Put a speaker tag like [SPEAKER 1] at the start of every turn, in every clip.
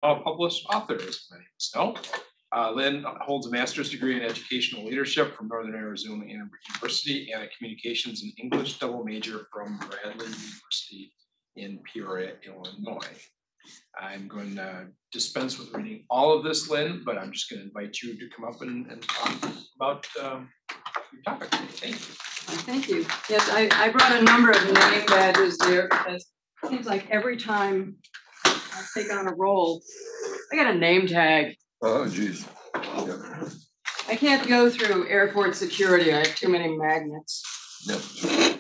[SPEAKER 1] published author, as many of us know. Lynn holds a master's degree in educational leadership from Northern Arizona University and a communications and English double major from Bradley University in Peoria, Illinois. I'm going to dispense with reading all of this, Lynn, but I'm just going to invite you to come up and talk about your topic. Thank you.
[SPEAKER 2] Thank you. Yes, I brought a number of name badges there because it seems like every time I take on a role, I got a name tag.
[SPEAKER 3] Oh, geez.
[SPEAKER 2] Yeah. I can't go through airport security. I have too many magnets.
[SPEAKER 3] Yep.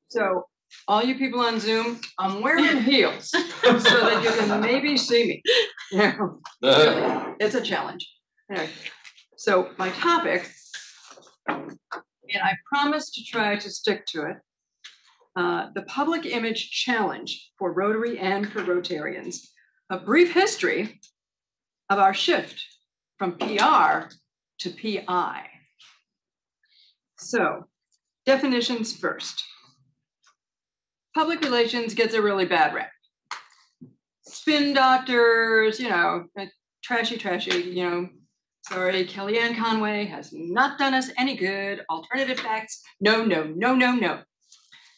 [SPEAKER 2] So all you people on Zoom, I'm wearing heels so that you can maybe see me. Yeah, really, it's a challenge. Anyway, so my topic, and I promise to try to stick to it, the public image challenge for Rotary and for Rotarians, a brief history of our shift from PR to PI. So, definitions first. Public relations gets a really bad rap. Spin doctors, trashy, sorry, Kellyanne Conway has not done us any good. Alternative facts, no.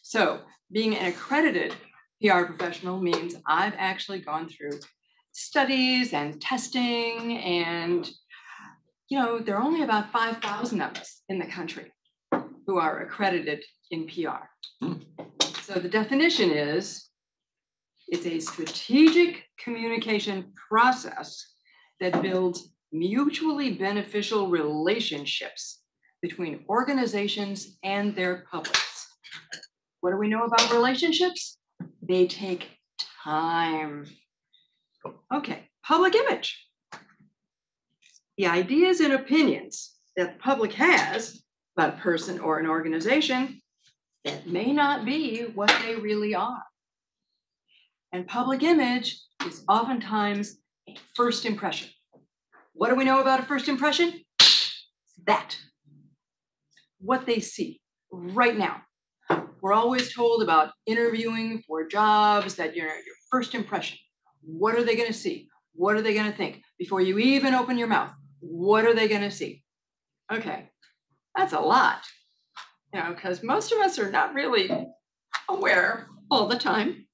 [SPEAKER 2] So being an accredited PR professional means I've actually gone through studies and testing, and there are only about 5,000 of us in the country who are accredited in PR. So the definition is, it's a strategic communication process that builds mutually beneficial relationships between organizations and their publics. What do we know about relationships? They take time. Okay, public image. The ideas and opinions that the public has about a person or an organization that may not be what they really are. And public image is oftentimes a first impression. What do we know about a first impression? That. What they see right now. We're always told about interviewing for jobs that your first impression. What are they going to see? What are they going to think? Before you even open your mouth, what are they going to see? Okay, that's a lot. Because most of us are not really aware all the time.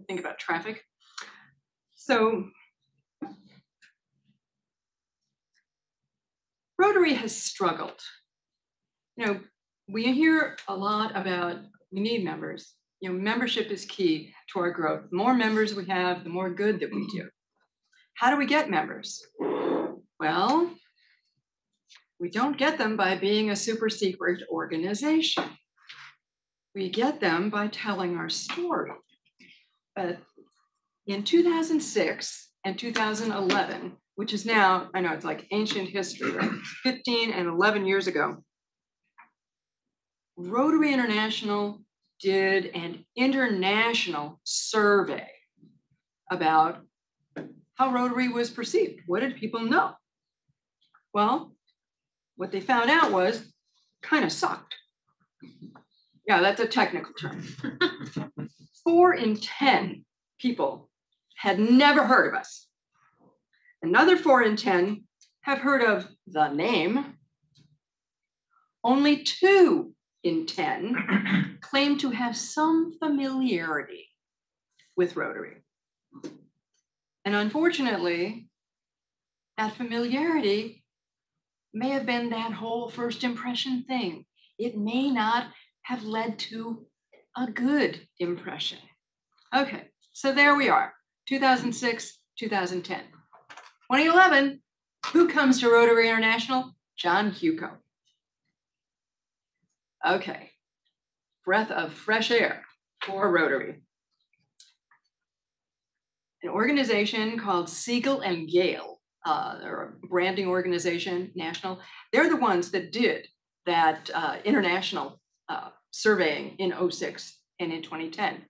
[SPEAKER 2] Think about traffic. So Rotary has struggled. We hear a lot about we need members. Membership is key to our growth. The more members we have, the more good that we do. How do we get members? Well, we don't get them by being a super secret organization. We get them by telling our story. But in 2006 and 2011, which is now, I know it's like ancient history, right? 15 and 11 years ago, Rotary International did an international survey about how Rotary was perceived. What did people know? Well, what they found out was kind of sucked. Yeah, that's a technical term. 4 in 10 people had never heard of us. Another 4 in 10 have heard of the name. Only 2 in 10 claim to have some familiarity with Rotary. And unfortunately, that familiarity may have been that whole first impression thing. It may not have led to a good impression. Okay, so there we are, 2006, 2010. 2011, who comes to Rotary International? John Huco. Okay, breath of fresh air for Rotary. An organization called Siegel and Gale, they're a branding organization, national. They're the ones that did that international surveying in 2006 and in 2010.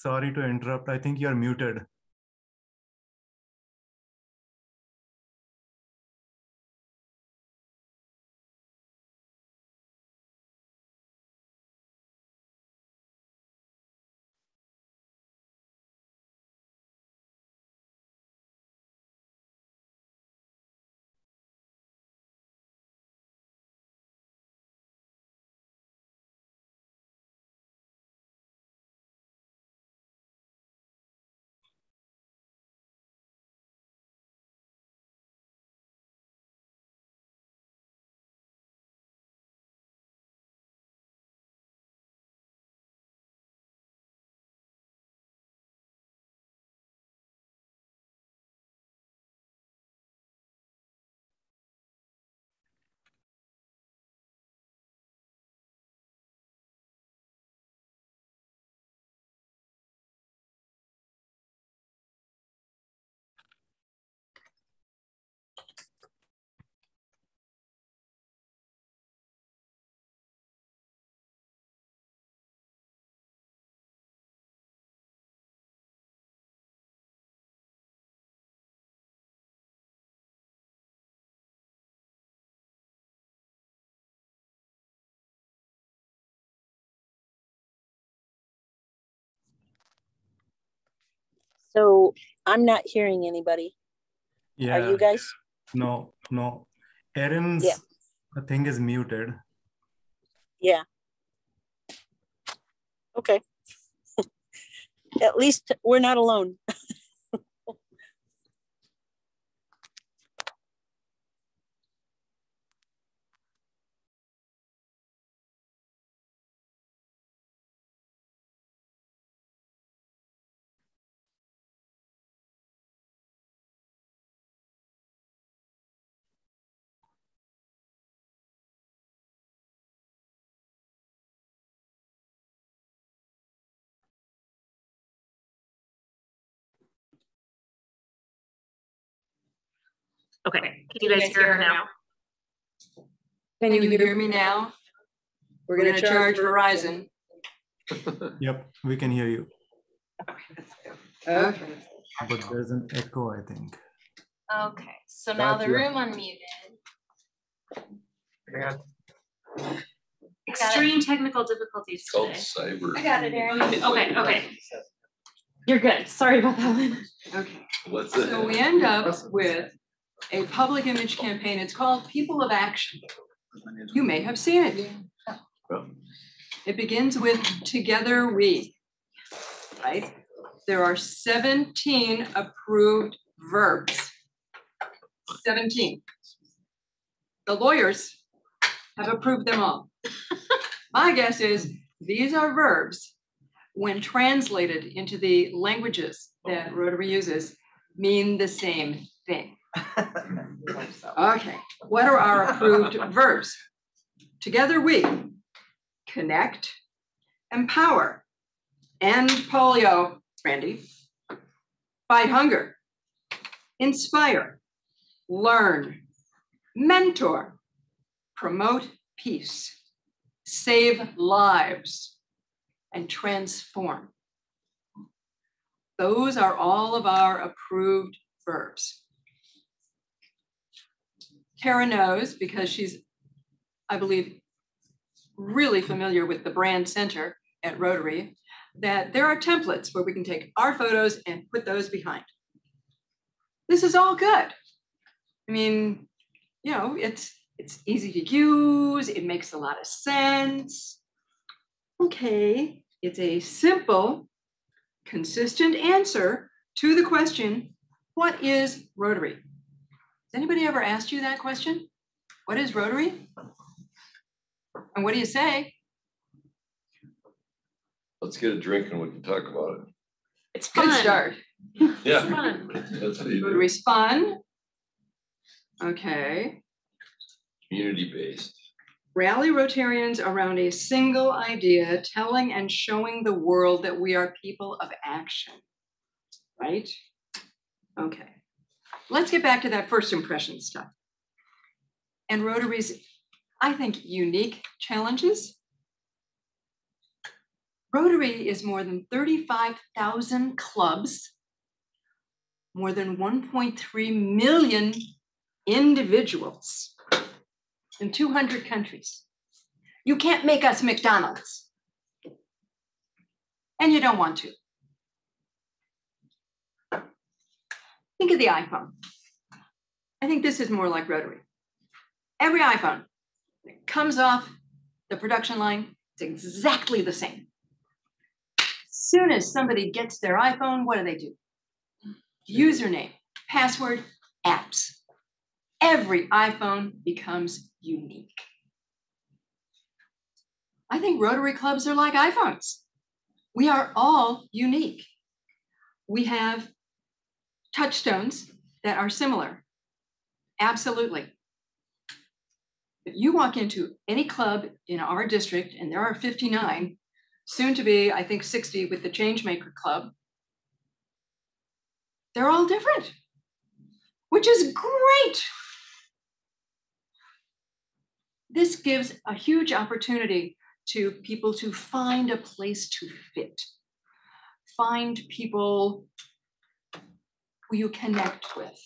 [SPEAKER 4] sorry to interrupt. I think you're muted.
[SPEAKER 5] So I'm not hearing anybody.
[SPEAKER 4] Yeah.
[SPEAKER 5] Are you guys?
[SPEAKER 4] No. Erin's thing is muted.
[SPEAKER 5] Yeah. Okay. At least we're not alone.
[SPEAKER 6] Okay, can you guys hear her now?
[SPEAKER 2] Can you hear me now? We're going to charge Verizon.
[SPEAKER 4] Yep, we can hear you.
[SPEAKER 2] Okay.
[SPEAKER 4] But there's an echo, I think.
[SPEAKER 6] Okay, so now the room unmuted.
[SPEAKER 1] Yeah.
[SPEAKER 6] Extreme technical difficulties
[SPEAKER 3] Called
[SPEAKER 6] today.
[SPEAKER 3] cyber.
[SPEAKER 6] I got it, Erin. Okay. You're good. Sorry about that one.
[SPEAKER 2] Okay.
[SPEAKER 3] What's it?
[SPEAKER 2] So we end up with a public image campaign. It's called People of Action. You may have seen it. It begins with Together We, right? There are 17 approved verbs. 17. The lawyers have approved them all. My guess is these are verbs, when translated into the languages that Rotary uses, mean the same thing. Okay, what are our approved verbs? Together we connect, empower, end polio, Randy, fight hunger, inspire, learn, mentor, promote peace, save lives, and transform. Those are all of our approved verbs. Kara knows, because she's, I believe, really familiar with the brand center at Rotary, that there are templates where we can take our photos and put those behind. This is all good. I mean, you know, it's easy to use. It makes a lot of sense. Okay, it's a simple, consistent answer to the question, what is Rotary? Has anybody ever asked you that question? What is Rotary? And what do you say?
[SPEAKER 3] Let's get a drink and we can talk about it.
[SPEAKER 6] It's fun.
[SPEAKER 2] Good start.
[SPEAKER 3] Yeah.
[SPEAKER 6] Fun.
[SPEAKER 3] That's what you do.
[SPEAKER 2] Rotary's fun. Okay.
[SPEAKER 3] Community-based.
[SPEAKER 2] Rally Rotarians around a single idea, telling and showing the world that we are people of action. Right? Okay. Let's get back to that first impression stuff. And Rotary's, I think, unique challenges. Rotary is more than 35,000 clubs, more than 1.3 million individuals in 200 countries. You can't make us McDonald's. And you don't want to. Think of the iPhone. I think this is more like Rotary. Every iPhone that comes off the production line, it's exactly the same. As soon as somebody gets their iPhone, what do? Username, password, apps. Every iPhone becomes unique. I think Rotary clubs are like iPhones. We are all unique. We have touchstones that are similar. Absolutely. If you walk into any club in our district, and there are 59, soon to be, I think, 60 with the Changemaker Club, they're all different, which is great. This gives a huge opportunity to people to find a place to fit, find people who you connect with,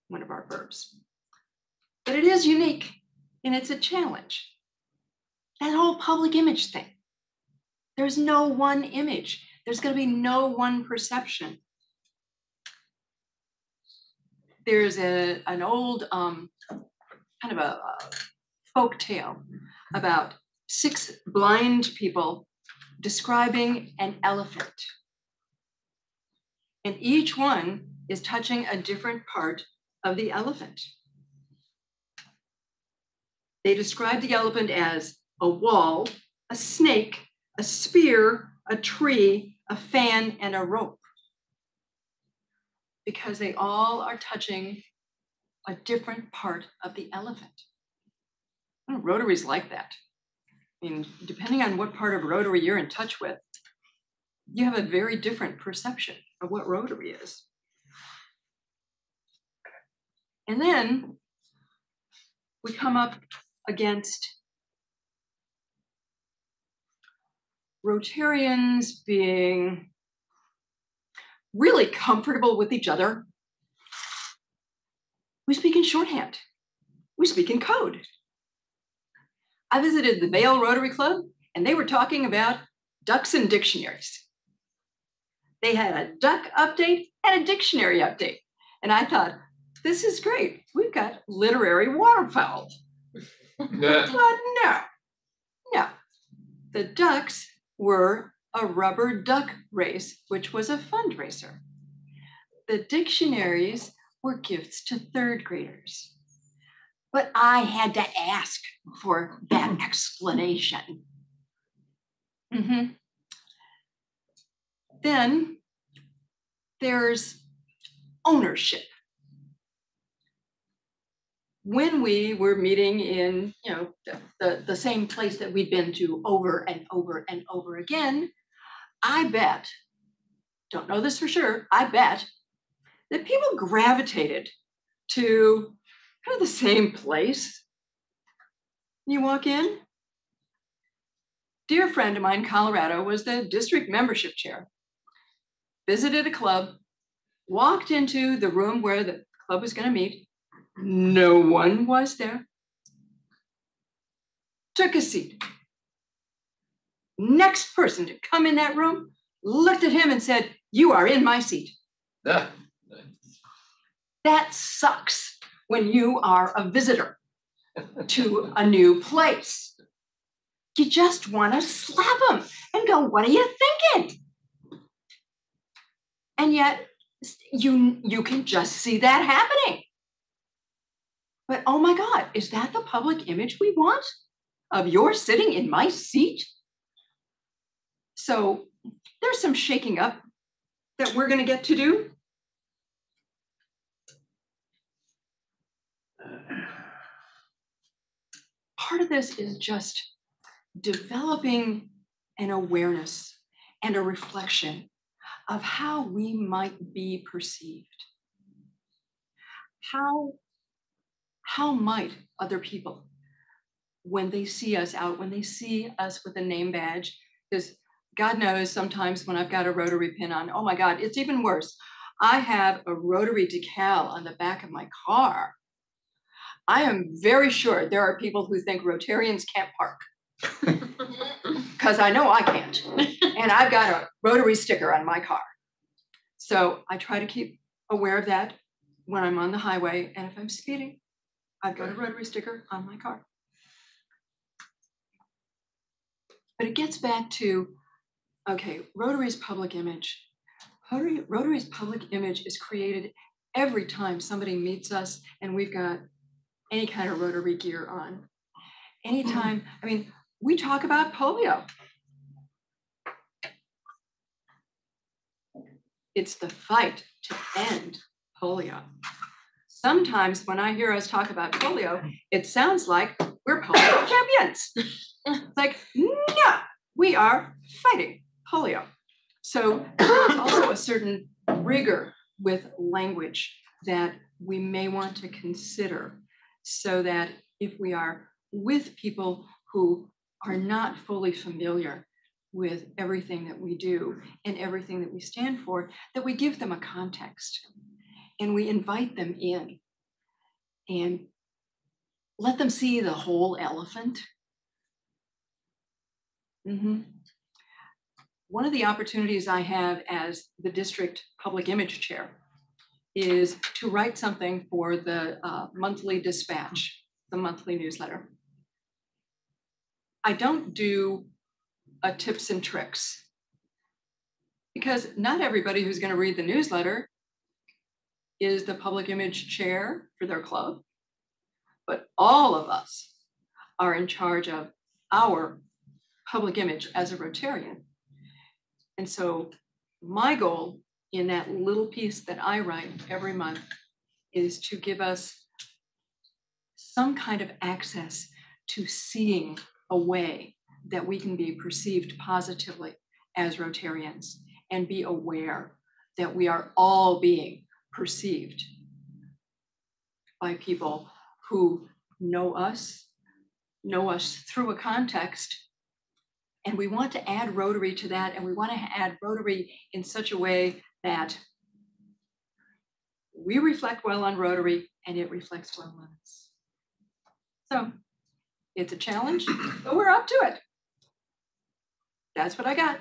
[SPEAKER 2] one of our verbs. But it is unique and it's a challenge. That whole public image thing. There's no one image. There's going to be no one perception. There's an old kind of a folk tale about 6 blind people describing an elephant. And each one is touching a different part of the elephant. They describe the elephant as a wall, a snake, a spear, a tree, a fan, and a rope. Because they all are touching a different part of the elephant. Rotary's like that. I mean, depending on what part of Rotary you're in touch with, you have a very different perception of what Rotary is. And then we come up against Rotarians being really comfortable with each other. We speak in shorthand. We speak in code. I visited the Vail Rotary Club, and they were talking about ducks and dictionaries. They had a duck update and a dictionary update. And I thought, this is great. We've got literary waterfowl. But no. The ducks were a rubber duck race, which was a fundraiser. The dictionaries were gifts to 3rd graders. But I had to ask for that explanation. Then there's ownership. When we were meeting in the same place that we'd been to over and over and over again, I bet, don't know this for sure, I bet that people gravitated to kind of the same place. You walk in. Dear friend of mine in Colorado was the district membership chair. Visited a club, walked into the room where the club was going to meet. No one was there. Took a seat. Next person to come in that room looked at him and said, "You are in my seat."
[SPEAKER 3] Yeah.
[SPEAKER 2] That sucks when you are a visitor to a new place. You just want to slap them and go, "What are you thinking?" And yet you can just see that happening. But oh my God, is that the public image we want of you're sitting in my seat? So there's some shaking up that we're going to get to do. Part of this is just developing an awareness and a reflection of how we might be perceived. How might other people, when they see us out, when they see us with a name badge, because God knows sometimes when I've got a Rotary pin on, oh my God, it's even worse. I have a Rotary decal on the back of my car. I am very sure there are people who think Rotarians can't park. Because I know I can't. And I've got a Rotary sticker on my car. So I try to keep aware of that when I'm on the highway. And if I'm speeding, I've got a Rotary sticker on my car. But it gets back to, okay, Rotary's public image. Rotary's public image is created every time somebody meets us and we've got any kind of Rotary gear on. Anytime, I mean, we talk about polio. It's the fight to end polio. Sometimes when I hear us talk about polio, it sounds like we're polio champions. It's like, no, we are fighting polio. So there's also a certain rigor with language that we may want to consider so that if we are with people who are not fully familiar with everything that we do and everything that we stand for, that we give them a context and we invite them in and let them see the whole elephant. One of the opportunities I have as the district public image chair is to write something for the monthly dispatch, the monthly newsletter. I don't do a tips and tricks because not everybody who's going to read the newsletter is the public image chair for their club, but all of us are in charge of our public image as a Rotarian. And so my goal in that little piece that I write every month is to give us some kind of access to seeing a way that we can be perceived positively as Rotarians and be aware that we are all being perceived by people who know us through a context. And we want to add Rotary to that, and we want to add Rotary in such a way that we reflect well on Rotary and it reflects well on us. So it's a challenge, but we're up to it. That's what I got.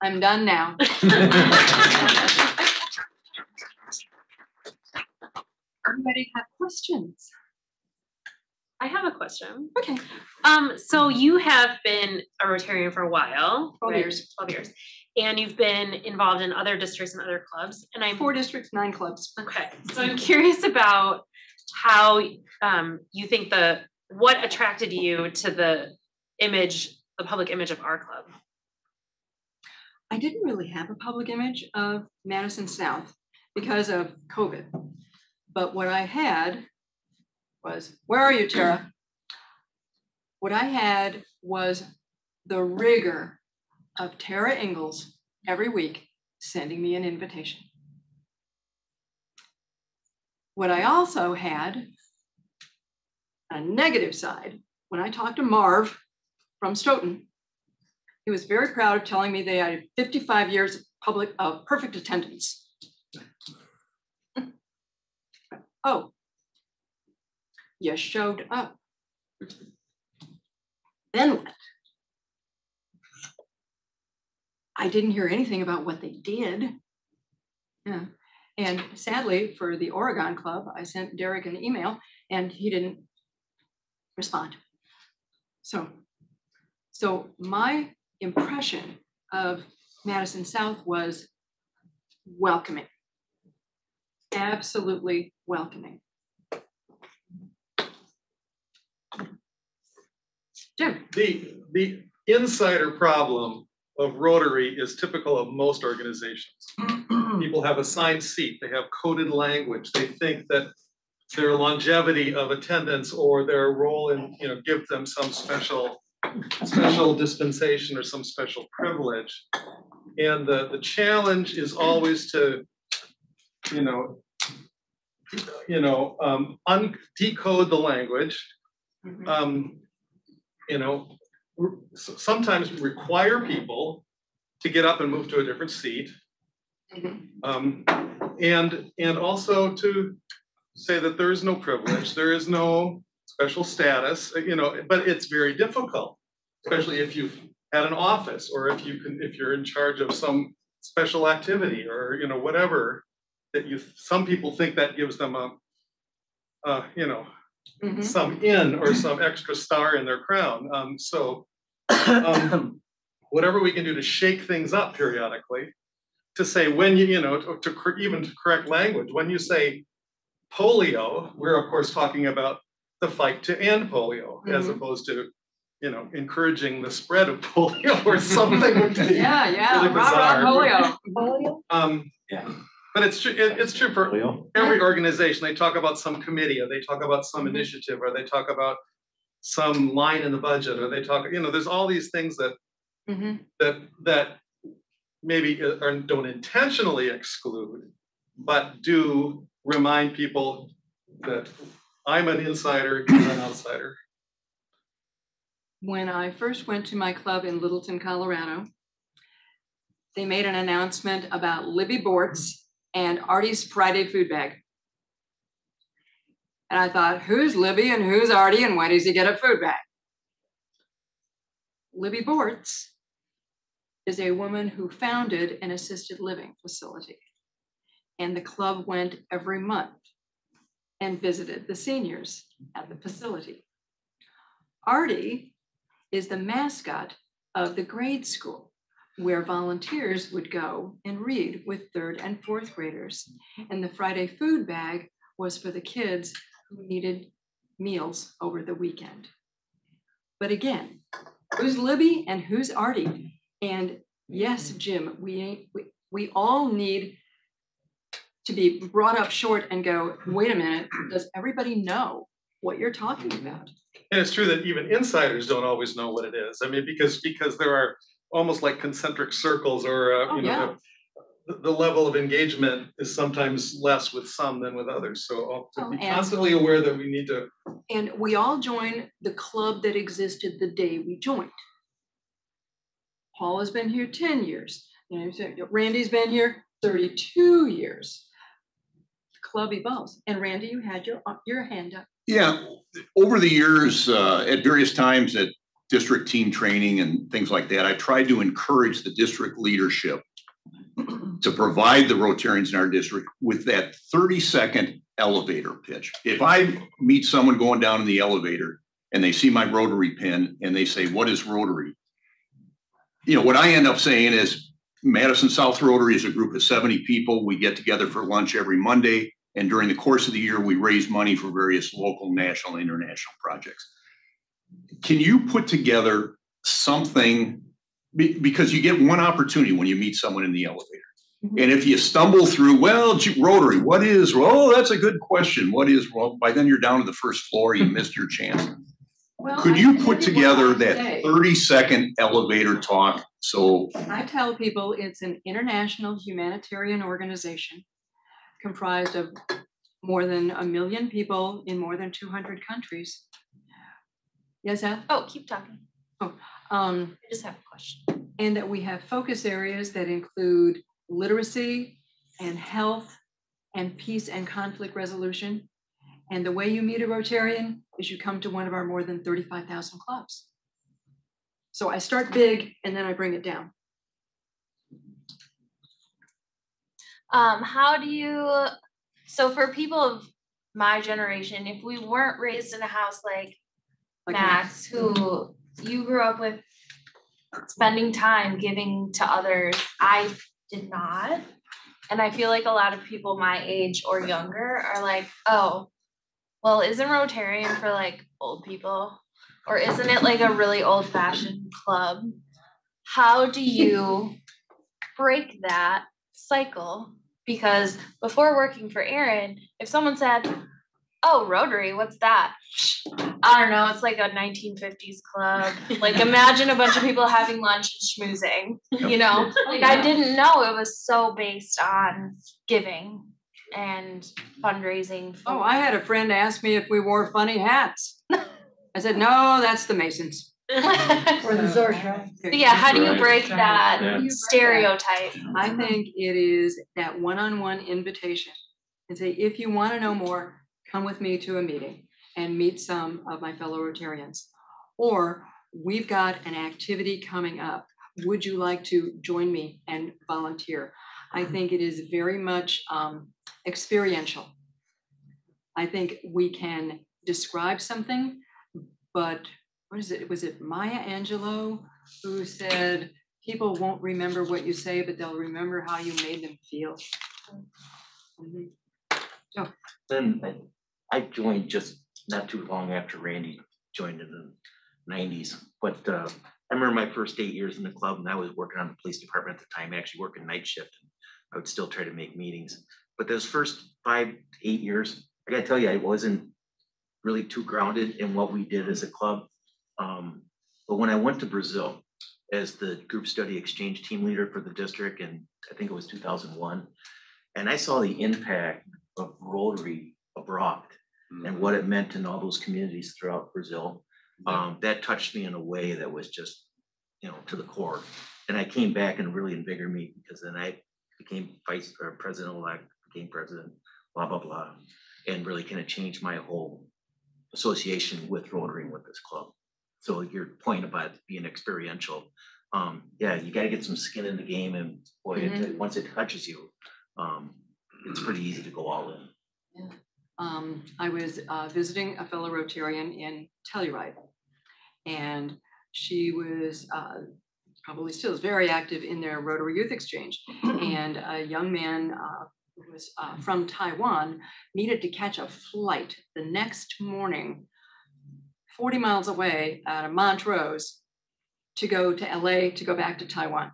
[SPEAKER 2] I'm done now. Anybody have questions?
[SPEAKER 6] I have a question.
[SPEAKER 2] Okay.
[SPEAKER 6] So you have been a Rotarian for a while.
[SPEAKER 2] 12 years.
[SPEAKER 6] 12 years. And you've been involved in other districts and other clubs. And I'm
[SPEAKER 2] 4 districts, 9 clubs.
[SPEAKER 6] okay. So I'm curious about how you think what attracted you to the public image of our club?
[SPEAKER 2] I didn't really have a public image of Madison South because of COVID. But what I had was, where are you, Tara? What I had was the rigor of Tara Ingalls every week sending me an invitation. What I also had, a negative side, when I talked to Marv from Stoughton, he was very proud of telling me they had 55 years of perfect attendance. Oh, you showed up. Then what? I didn't hear anything about what they did. Yeah. And sadly, for the Oregon Club, I sent Derek an email and he didn't respond. So my impression of Madison South was welcoming, absolutely welcoming. Jim.
[SPEAKER 7] The insider problem of Rotary is typical of most organizations. People have assigned seat, they have coded language, they think that their longevity of attendance or their role in, give them some special dispensation or some special privilege. And the challenge is always to, decode the language, you know, sometimes require people to get up and move to a different seat. And also to say that there is no privilege, there is no special status, you know, but it's very difficult, especially if you've had an office or if you're in charge of some special activity or, you know, whatever that some people think that gives them you know, some or some extra star in their crown. Whatever we can do to shake things up periodically, to say when you know, even to correct language, when you say polio, we're of course talking about the fight to end polio, as opposed to, you know, encouraging the spread of polio or something. Would be really bizarre.
[SPEAKER 5] Polio?
[SPEAKER 7] But it's true. It's true for every organization. They talk about some committee, or they talk about some initiative, or they talk about some line in the budget, or they talk. You know, there's all these things that that maybe don't intentionally exclude, but do remind people that I'm an insider, you're an outsider.
[SPEAKER 2] When I first went to my club in Littleton, Colorado, they made an announcement about Libby Bortz and Artie's Friday food bag. And I thought, who's Libby and who's Artie and why does he get a food bag? Libby Bortz is a woman who founded an assisted living facility. And the club went every month and visited the seniors at the facility. Artie is the mascot of the grade school, where volunteers would go and read with 3rd and 4th graders. And the Friday food bag was for the kids who needed meals over the weekend. But again, who's Libby and who's Artie? And yes, Jim, we all need to be brought up short and go, wait a minute, does everybody know what you're talking about?
[SPEAKER 7] And it's true that even insiders don't always know what it is. I mean, because there are almost like concentric circles, or the level of engagement is sometimes less with some than with others. So to be constantly aware that we need to.
[SPEAKER 2] And we all join the club that existed the day we joined. Paul has been here 10 years. You know, Randy's been here 32 years. The club evolves. And Randy, you had your hand up.
[SPEAKER 8] Yeah, over the years, at various times at district team training and things like that, I tried to encourage the district leadership to provide the Rotarians in our district with that 30-second elevator pitch. If I meet someone going down in the elevator and they see my Rotary pin and they say, what is Rotary? You know, what I end up saying is Madison South Rotary is a group of 70 people. We get together for lunch every Monday. And during the course of the year, we raise money for various local, national, and international projects. Can you put together something, because you get one opportunity when you meet someone in the elevator. And if you stumble through, well, Rotary, what is, oh, that's a good question. What is, well, by then you're down to the first floor, you missed your chance.
[SPEAKER 2] Well,
[SPEAKER 8] could you put together that 30-second elevator talk? So
[SPEAKER 2] I tell people it's an international humanitarian organization comprised of more than 1 million people in more than 200 countries. Yes, Eth?
[SPEAKER 6] Oh, keep talking. I just have a question.
[SPEAKER 2] And that we have focus areas that include literacy and health and peace and conflict resolution. And the way you meet a Rotarian is you come to one of our more than 35,000 clubs. So I start big and then I bring it down.
[SPEAKER 6] How do you, so for people of my generation, if we weren't raised in a house like Max, who you grew up with spending time giving to others, I did not. And I feel like a lot of people my age or younger are like, oh, well, isn't Rotarian for like old people? Or isn't it like a really old fashioned club? How do you break that cycle? Because before working for Aaron, if someone said, oh, Rotary, what's that? I don't know, it's like a 1950s club. Like imagine a bunch of people having lunch and schmoozing, you know? Like I didn't know it was so based on giving and fundraising.
[SPEAKER 2] Oh, I had a friend ask me if we wore funny hats. I said, no, that's the Masons.
[SPEAKER 6] So,
[SPEAKER 2] Or the Zortra.
[SPEAKER 6] yeah, how do you
[SPEAKER 3] Right.
[SPEAKER 6] break that
[SPEAKER 3] Yeah.
[SPEAKER 6] stereotype?
[SPEAKER 2] I think it is that one-on-one invitation and say, if you want to know more, come with me to a meeting and meet some of my fellow Rotarians. Or we've got an activity coming up. Would you like to join me and volunteer? I think it is very much experiential. I think we can describe something, but what is it? Was it Maya Angelou who said, people won't remember what you say, but they'll remember how you made them feel.
[SPEAKER 9] Then I joined just not too long after Randy joined in the 90s. But I remember my first 8 years in the club, and I was working on the police department at the time, actually working night shift. And I would still try to make meetings. But those first 5 to 8 years, I gotta tell you, I wasn't really too grounded in what we did as a club. But when I went to Brazil as the group study exchange team leader for the district, and I think it was 2001, and I saw the impact of Rotary abroad and what it meant in all those communities throughout Brazil, that touched me in a way that was just, to the core. And I came back and really invigorated me, because then I became president-elect, became president, blah, blah, blah, and really kind of changed my whole association with Rotary and with this club. So your point about being experiential, yeah, you got to get some skin in the game, and boy, once it touches you, it's pretty easy to go all in.
[SPEAKER 2] Yeah. I was visiting a fellow Rotarian in Telluride, and she was probably still is very active in their Rotary Youth Exchange. And a young man who was from Taiwan needed to catch a flight the next morning, 40 miles away out of Montrose, to go to LA to go back to Taiwan.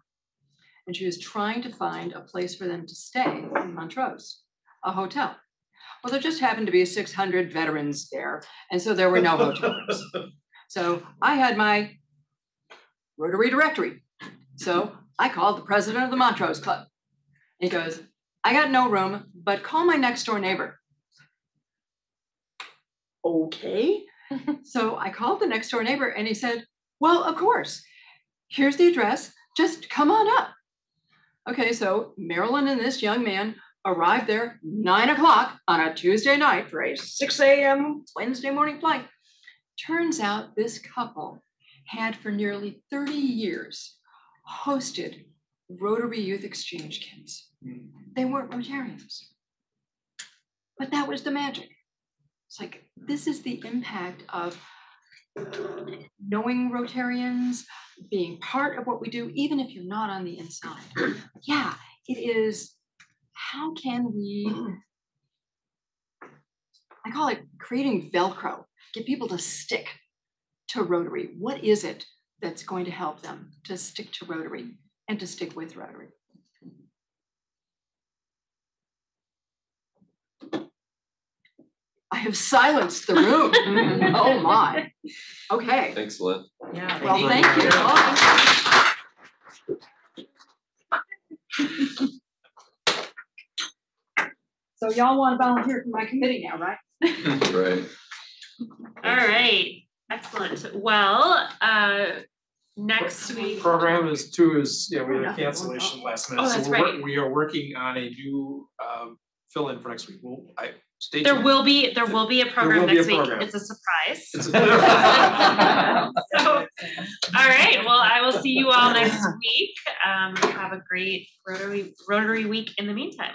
[SPEAKER 2] And she was trying to find a place for them to stay in Montrose, a hotel. Well, there just happened to be 600 veterans there, and so there were no hotel rooms. So I had my Rotary directory. So I called the president of the Montrose Club. He goes, I got no room, but call my next door neighbor. Okay. So I called the next door neighbor, and he said, well, of course, here's the address, just come on up. Okay, so Marilyn and this young man arrived there 9 o'clock on a Tuesday night for a 6 a.m. Wednesday morning flight. Turns out this couple had for nearly 30 years hosted Rotary Youth Exchange kids. They weren't Rotarians, but that was the magic. It's like, this is the impact of knowing Rotarians, being part of what we do, even if you're not on the inside. Yeah, it is, how can we, I call it creating Velcro, get people to stick to Rotary. What is it that's going to help them to stick to Rotary and to stick with Rotary? I have silenced the room. Oh my. Okay.
[SPEAKER 3] Thanks, Lynn.
[SPEAKER 2] Yeah. Well, thank you. So y'all want to volunteer for my committee now, right?
[SPEAKER 3] Right.
[SPEAKER 10] All right. Excellent. Well, next week.
[SPEAKER 1] Program is we had a cancellation last minute.
[SPEAKER 10] Oh, that's
[SPEAKER 1] So
[SPEAKER 10] right.
[SPEAKER 1] we are working on a new fill in for next week. Stay
[SPEAKER 10] There
[SPEAKER 1] tuned.
[SPEAKER 10] will be a program
[SPEAKER 1] will be a
[SPEAKER 10] next week.
[SPEAKER 1] program.
[SPEAKER 10] It's a surprise.
[SPEAKER 1] It's
[SPEAKER 10] So, all right. Well, I will see you all next week. Have a great Rotary week in the meantime.